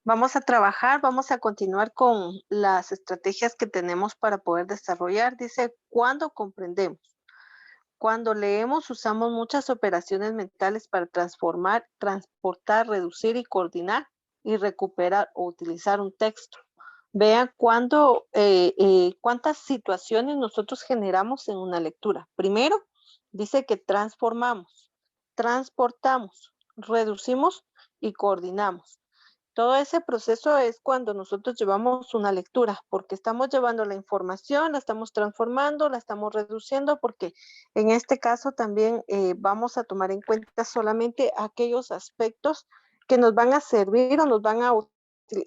Vamos a trabajar, vamos a continuar con las estrategias que tenemos para poder desarrollar. Dice, ¿cuándo comprendemos? Cuando leemos, usamos muchas operaciones mentales para transformar, transportar, reducir y coordinar y recuperar o utilizar un texto. Vean cuántas situaciones nosotros generamos en una lectura. Primero, dice que transformamos, transportamos, reducimos y coordinamos. Todo ese proceso es cuando nosotros llevamos una lectura, porque estamos llevando la información, la estamos transformando, la estamos reduciendo, porque en este caso también vamos a tomar en cuenta solamente aquellos aspectos que nos van a servir o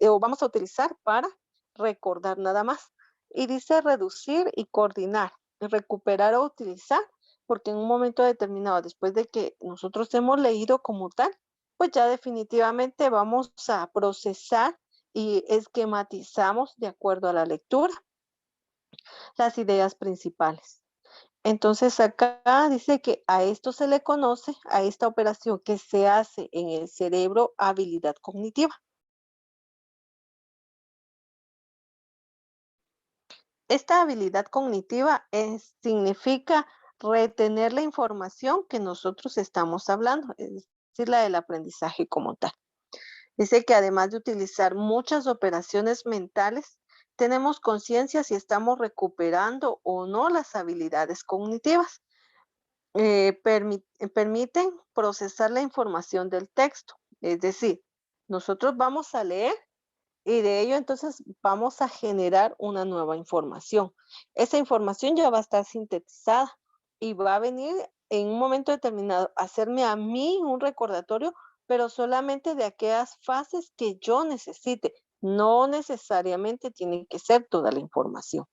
o vamos a utilizar para recordar nada más. Y dice reducir y coordinar, recuperar o utilizar, porque en un momento determinado, después de que nosotros hemos leído como tal, pues ya definitivamente vamos a procesar y esquematizamos de acuerdo a la lectura las ideas principales. Entonces acá dice que a esto se le conoce, a esta operación que se hace en el cerebro, habilidad cognitiva. Esta habilidad cognitiva significa retener la información que nosotros estamos hablando, es decir, la del aprendizaje como tal. Dice que además de utilizar muchas operaciones mentales, tenemos conciencia si estamos recuperando o no las habilidades cognitivas. Permiten procesar la información del texto. Es decir, nosotros vamos a leer y de ello entonces vamos a generar una nueva información. Esa información ya va a estar sintetizada y va a venir en un momento determinado a hacerme a mí un recordatorio, pero solamente de aquellas fases que yo necesite. No necesariamente tiene que ser toda la información.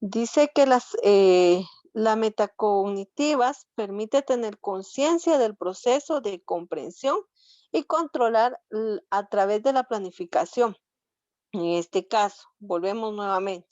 Dice que la metacognitivas permite tener conciencia del proceso de comprensión y controlar a través de la planificación. En este caso, volvemos nuevamente.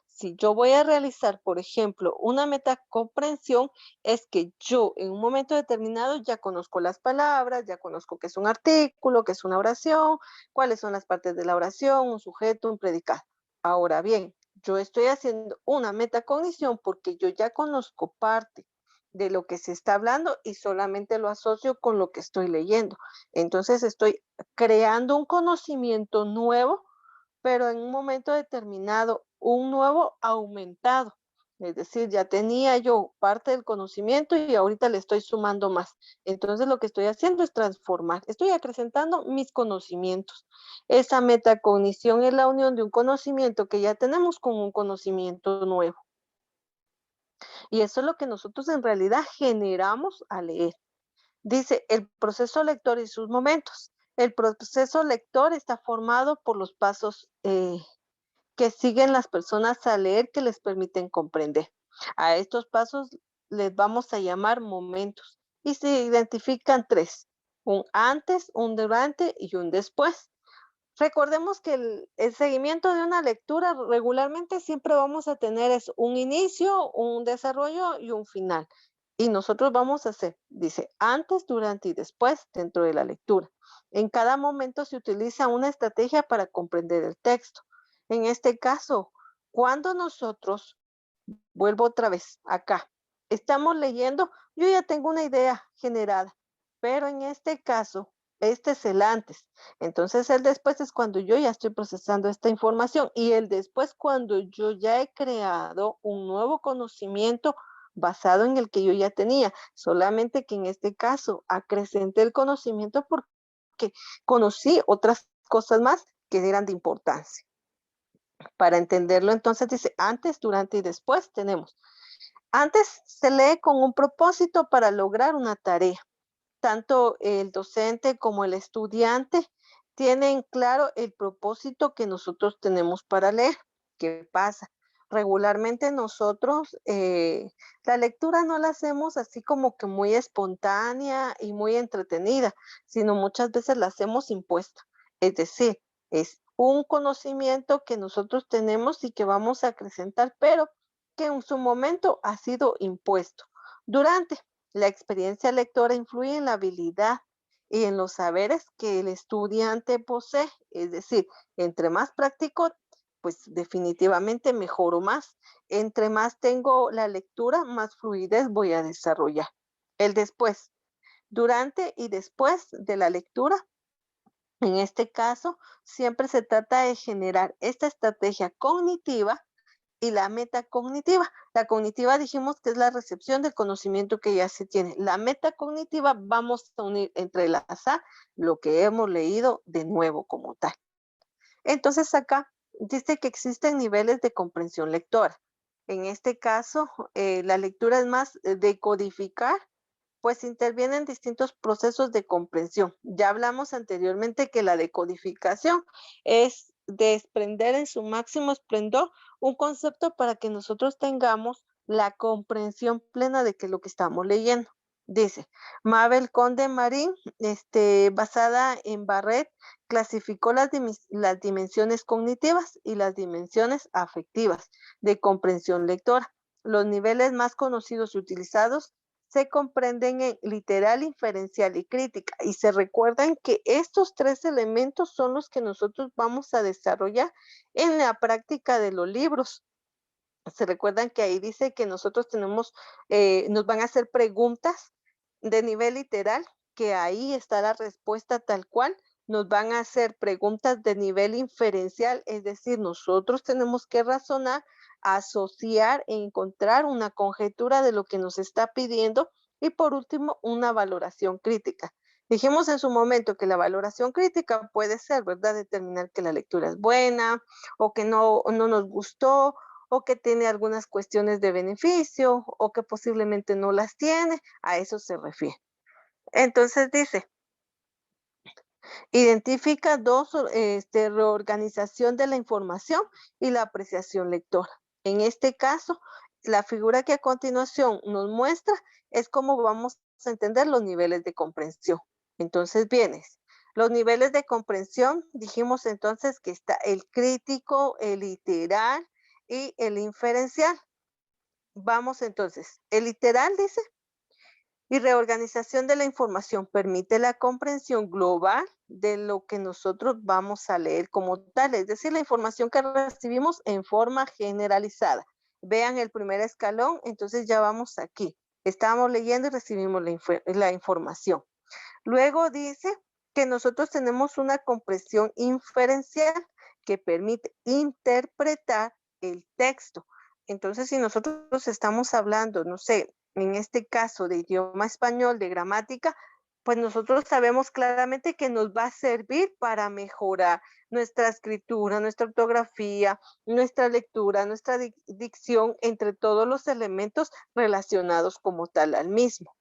Si yo voy a realizar, por ejemplo, una metacomprensión, es que yo en un momento determinado ya conozco las palabras, ya conozco qué es un artículo, qué es una oración, cuáles son las partes de la oración, un sujeto, un predicado. Ahora bien, yo estoy haciendo una metacognición porque yo ya conozco parte de lo que se está hablando y solamente lo asocio con lo que estoy leyendo. Entonces estoy creando un conocimiento nuevo, pero en un momento determinado, un nuevo aumentado. Es decir, ya tenía yo parte del conocimiento y ahorita le estoy sumando más. Entonces lo que estoy haciendo es transformar, estoy acrecentando mis conocimientos. Esa metacognición es la unión de un conocimiento que ya tenemos con un conocimiento nuevo. Y eso es lo que nosotros en realidad generamos al leer. Dice, el proceso lector y sus momentos. El proceso lector está formado por los pasos que siguen las personas a leer que les permiten comprender. A estos pasos les vamos a llamar momentos y se identifican tres, un antes, un durante y un después. Recordemos que el seguimiento de una lectura regularmente siempre vamos a tener es un inicio, un desarrollo y un final. Y nosotros vamos a hacer, dice, antes, durante y después dentro de la lectura. En cada momento se utiliza una estrategia para comprender el texto. En este caso, cuando nosotros, vuelvo otra vez acá, estamos leyendo, yo ya tengo una idea generada, pero en este caso, este es el antes. Entonces el después es cuando yo ya estoy procesando esta información y el después cuando yo ya he creado un nuevo conocimiento basado en el que yo ya tenía, solamente que en este caso acrecenté el conocimiento porque conocí otras cosas más que eran de importancia. Para entenderlo, entonces dice antes, durante y después tenemos. Antes se lee con un propósito para lograr una tarea. Tanto el docente como el estudiante tienen claro el propósito que nosotros tenemos para leer. ¿Qué pasa? Regularmente nosotros la lectura no la hacemos así como que muy espontánea y muy entretenida, sino muchas veces la hacemos impuesta. Es decir, es un conocimiento que nosotros tenemos y que vamos a acrecentar, pero que en su momento ha sido impuesto. Durante la experiencia lectora influye en la habilidad y en los saberes que el estudiante posee. Es decir, entre más práctico, pues definitivamente mejoro más. Entre más tengo la lectura, más fluidez voy a desarrollar. El después, durante y después de la lectura, en este caso, siempre se trata de generar esta estrategia cognitiva y la metacognitiva. La cognitiva dijimos que es la recepción del conocimiento que ya se tiene. La metacognitiva vamos a unir, entrelazar lo que hemos leído de nuevo como tal. Entonces acá dice que existen niveles de comprensión lectora. En este caso, la lectura es más de codificar, pues intervienen distintos procesos de comprensión. Ya hablamos anteriormente que la decodificación es desprender en su máximo esplendor un concepto para que nosotros tengamos la comprensión plena de que lo que estamos leyendo. Dice, Mabel Conde Marín, basada en Barrett, clasificó las dimensiones cognitivas y las dimensiones afectivas de comprensión lectora. Los niveles más conocidos y utilizados se comprenden en literal, inferencial y crítica. Y se recuerdan que estos tres elementos son los que nosotros vamos a desarrollar en la práctica de los libros. Se recuerdan que ahí dice que nosotros tenemos, nos van a hacer preguntas de nivel literal, que ahí está la respuesta tal cual. Nos van a hacer preguntas de nivel inferencial, es decir, nosotros tenemos que razonar, asociar e encontrar una conjetura de lo que nos está pidiendo. Y por último, una valoración crítica. Dijimos en su momento que la valoración crítica puede ser, ¿verdad? Determinar que la lectura es buena o que no nos gustó o que tiene algunas cuestiones de beneficio o que posiblemente no las tiene, a eso se refiere. Entonces dice, identifica dos, reorganización de la información y la apreciación lectora. En este caso, la figura que a continuación nos muestra es cómo vamos a entender los niveles de comprensión. Entonces vienes. Los niveles de comprensión, dijimos entonces que está el crítico, el literal y el inferencial. Vamos entonces, el literal dice, y reorganización de la información permite la comprensión global de lo que nosotros vamos a leer como tal, es decir, la información que recibimos en forma generalizada. Vean el primer escalón, entonces ya vamos aquí. Estamos leyendo y recibimos la información. Luego dice que nosotros tenemos una comprensión inferencial que permite interpretar el texto. Entonces, si nosotros estamos hablando, no sé, en este caso de idioma español, de gramática, pues nosotros sabemos claramente que nos va a servir para mejorar nuestra escritura, nuestra ortografía, nuestra lectura, nuestra dicción, entre todos los elementos relacionados como tal al mismo.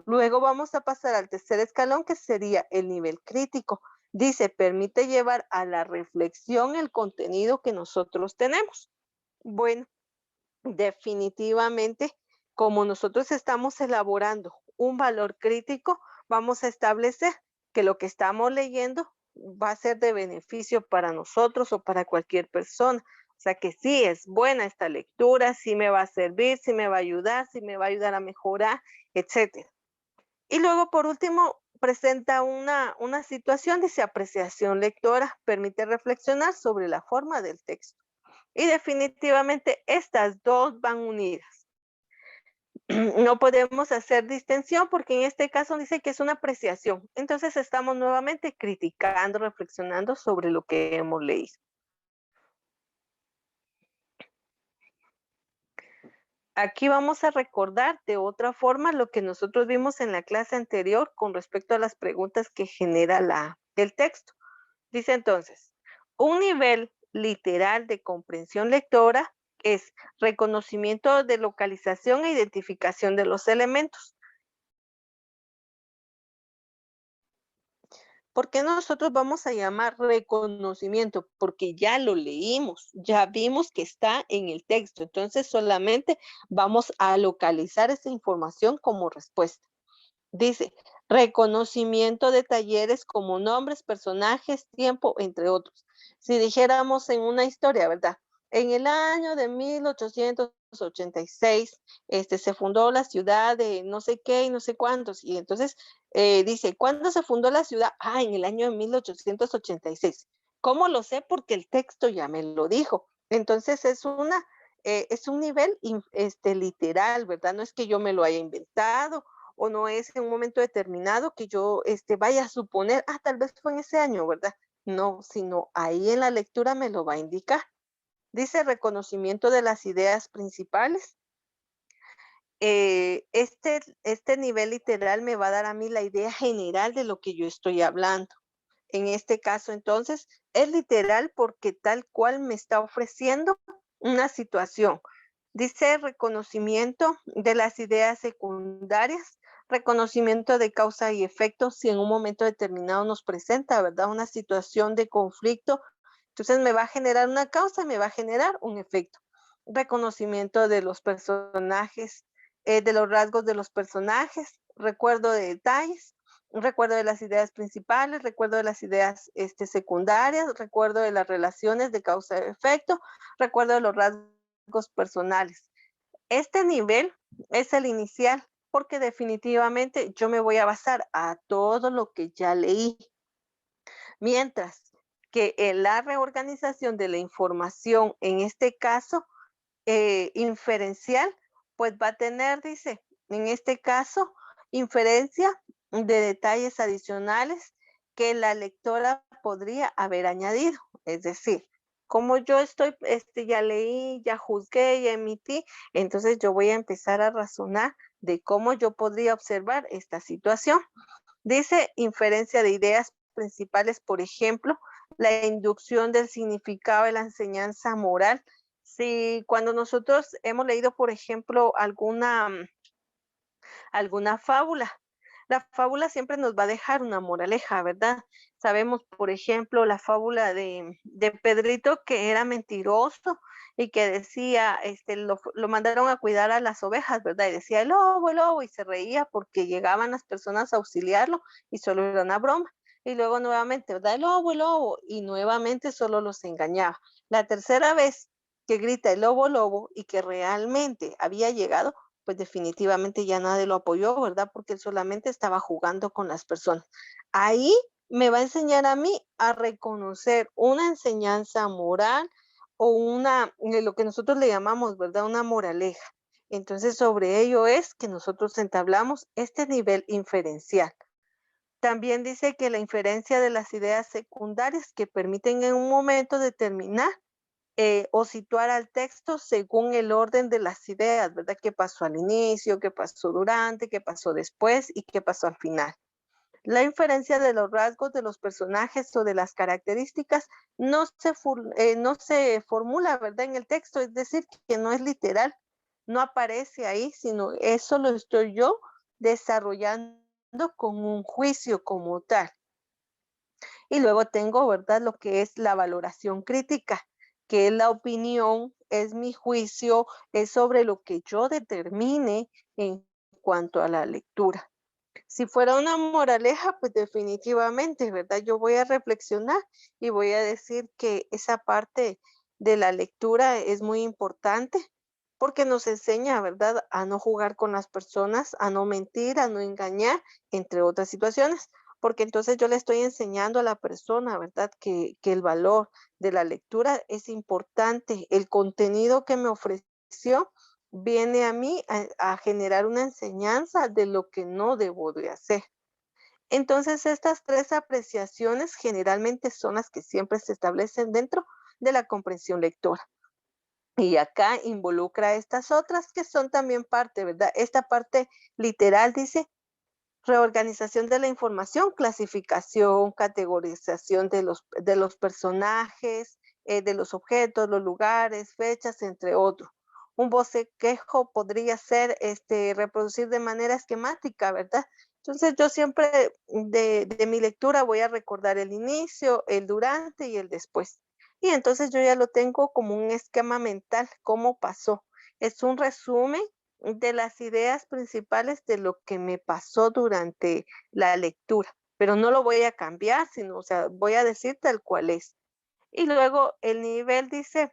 Luego vamos a pasar al tercer escalón, que sería el nivel crítico. Dice, permite llevar a la reflexión el contenido que nosotros tenemos. Bueno, definitivamente, como nosotros estamos elaborando un valor crítico, vamos a establecer que lo que estamos leyendo va a ser de beneficio para nosotros o para cualquier persona. O sea que sí es buena esta lectura, sí me va a servir, sí me va a ayudar, sí me va a ayudar a mejorar, etcétera. Y luego, por último, presenta una situación, dice apreciación lectora, permite reflexionar sobre la forma del texto. Y definitivamente estas dos van unidas. No podemos hacer distinción porque en este caso dice que es una apreciación. Entonces estamos nuevamente criticando, reflexionando sobre lo que hemos leído. Aquí vamos a recordar de otra forma lo que nosotros vimos en la clase anterior con respecto a las preguntas que genera el texto. Dice entonces, un nivel literal de comprensión lectora es reconocimiento de localización e identificación de los elementos. ¿Por qué nosotros vamos a llamar reconocimiento? Porque ya lo leímos, ya vimos que está en el texto, entonces solamente vamos a localizar esa información como respuesta. Dice, reconocimiento de talleres como nombres, personajes, tiempo, entre otros. Si dijéramos en una historia, ¿verdad? En el año de 1800 1886, se fundó la ciudad de no sé qué y no sé cuántos. Y entonces dice, ¿cuándo se fundó la ciudad? Ah, en el año de 1886. ¿Cómo lo sé? Porque el texto ya me lo dijo. Entonces es un nivel literal, ¿verdad? No es que yo me lo haya inventado o no es en un momento determinado que yo vaya a suponer, ah, tal vez fue en ese año, ¿verdad? No, sino ahí en la lectura me lo va a indicar. Dice reconocimiento de las ideas principales. Este nivel literal me va a dar a mí la idea general de lo que yo estoy hablando. En este caso, entonces, es literal porque tal cual me está ofreciendo una situación. Dice reconocimiento de las ideas secundarias, reconocimiento de causa y efecto si en un momento determinado nos presenta, ¿verdad? Una situación de conflicto, entonces me va a generar una causa, me va a generar un efecto. Reconocimiento de los personajes, de los rasgos de los personajes, recuerdo de detalles, recuerdo de las ideas principales, recuerdo de las ideas secundarias, recuerdo de las relaciones de causa y efecto, recuerdo de los rasgos personales. Este nivel es el inicial porque definitivamente yo me voy a basar a todo lo que ya leí. Mientras que en la reorganización de la información, en este caso, inferencial, pues va a tener, dice, en este caso, inferencia de detalles adicionales que la lectora podría haber añadido. Es decir, como yo estoy, ya leí, ya juzgué, ya emití, entonces yo voy a empezar a razonar de cómo yo podría observar esta situación. Dice inferencia de ideas principales, por ejemplo, la inducción del significado de la enseñanza moral. Si cuando nosotros hemos leído, por ejemplo, alguna fábula, la fábula siempre nos va a dejar una moraleja, ¿verdad? Sabemos, por ejemplo, la fábula de Pedrito que era mentiroso y que decía, lo mandaron a cuidar a las ovejas, ¿verdad? Y decía, el lobo, y se reía porque llegaban las personas a auxiliarlo y solo era una broma. Y luego nuevamente, ¿verdad? El lobo, y nuevamente solo los engañaba. La tercera vez que grita el lobo, y que realmente había llegado, pues definitivamente ya nadie lo apoyó, ¿verdad? Porque él solamente estaba jugando con las personas. Ahí me va a enseñar a mí a reconocer una enseñanza moral o lo que nosotros le llamamos, ¿verdad? Una moraleja. Entonces, sobre ello es que nosotros entablamos este nivel inferencial. También dice que la inferencia de las ideas secundarias que permiten en un momento determinar o situar al texto según el orden de las ideas, ¿verdad? ¿Qué pasó al inicio, qué pasó durante, qué pasó después y qué pasó al final? La inferencia de los rasgos de los personajes o de las características no se formula, ¿verdad? En el texto, es decir, que no es literal, no aparece ahí, sino eso lo estoy yo desarrollando con un juicio como tal. Y luego tengo, ¿verdad? Lo que es la valoración crítica, que es la opinión, es mi juicio, es sobre lo que yo determine en cuanto a la lectura. Si fuera una moraleja, pues definitivamente, ¿verdad? Yo voy a reflexionar y voy a decir que esa parte de la lectura es muy importante porque nos enseña, ¿verdad?, a no jugar con las personas, a no mentir, a no engañar, entre otras situaciones, porque entonces yo le estoy enseñando a la persona, ¿verdad?, que el valor de la lectura es importante. El contenido que me ofreció viene a mí a generar una enseñanza de lo que no debo de hacer. Entonces, estas tres apreciaciones generalmente son las que siempre se establecen dentro de la comprensión lectora. Y acá involucra estas otras que son también parte, ¿verdad? Esta parte literal dice reorganización de la información, clasificación, categorización de los personajes, de los objetos, los lugares, fechas, entre otros. Un bosquejo podría ser reproducir de manera esquemática, ¿verdad? Entonces yo siempre de mi lectura voy a recordar el inicio, el durante y el después. Y entonces yo ya lo tengo como un esquema mental, cómo pasó. Es un resumen de las ideas principales de lo que me pasó durante la lectura, pero no lo voy a cambiar, sino, o sea, voy a decir tal cual es. Y luego el nivel dice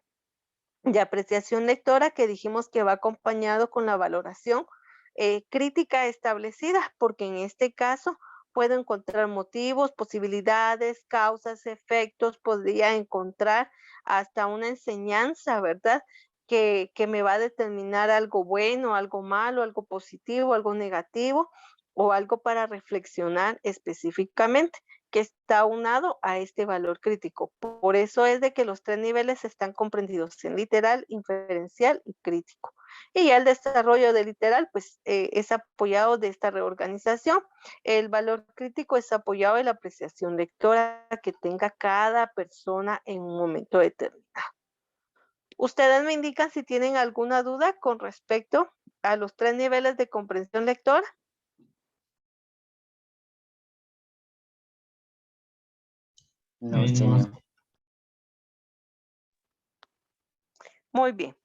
de apreciación lectora que dijimos que va acompañado con la valoración crítica establecida, porque en este caso puedo encontrar motivos, posibilidades, causas, efectos, podría encontrar hasta una enseñanza, ¿verdad? Que me va a determinar algo bueno, algo malo, algo positivo, algo negativo o algo para reflexionar específicamente que está aunado a este valor crítico. Por eso es de que los tres niveles están comprendidos en literal, inferencial y crítico. Y ya el desarrollo de literal, pues es apoyado de esta reorganización. El valor crítico es apoyado en la apreciación lectora que tenga cada persona en un momento determinado. Ustedes me indican si tienen alguna duda con respecto a los tres niveles de comprensión lectora. No, No. señor. Muy bien.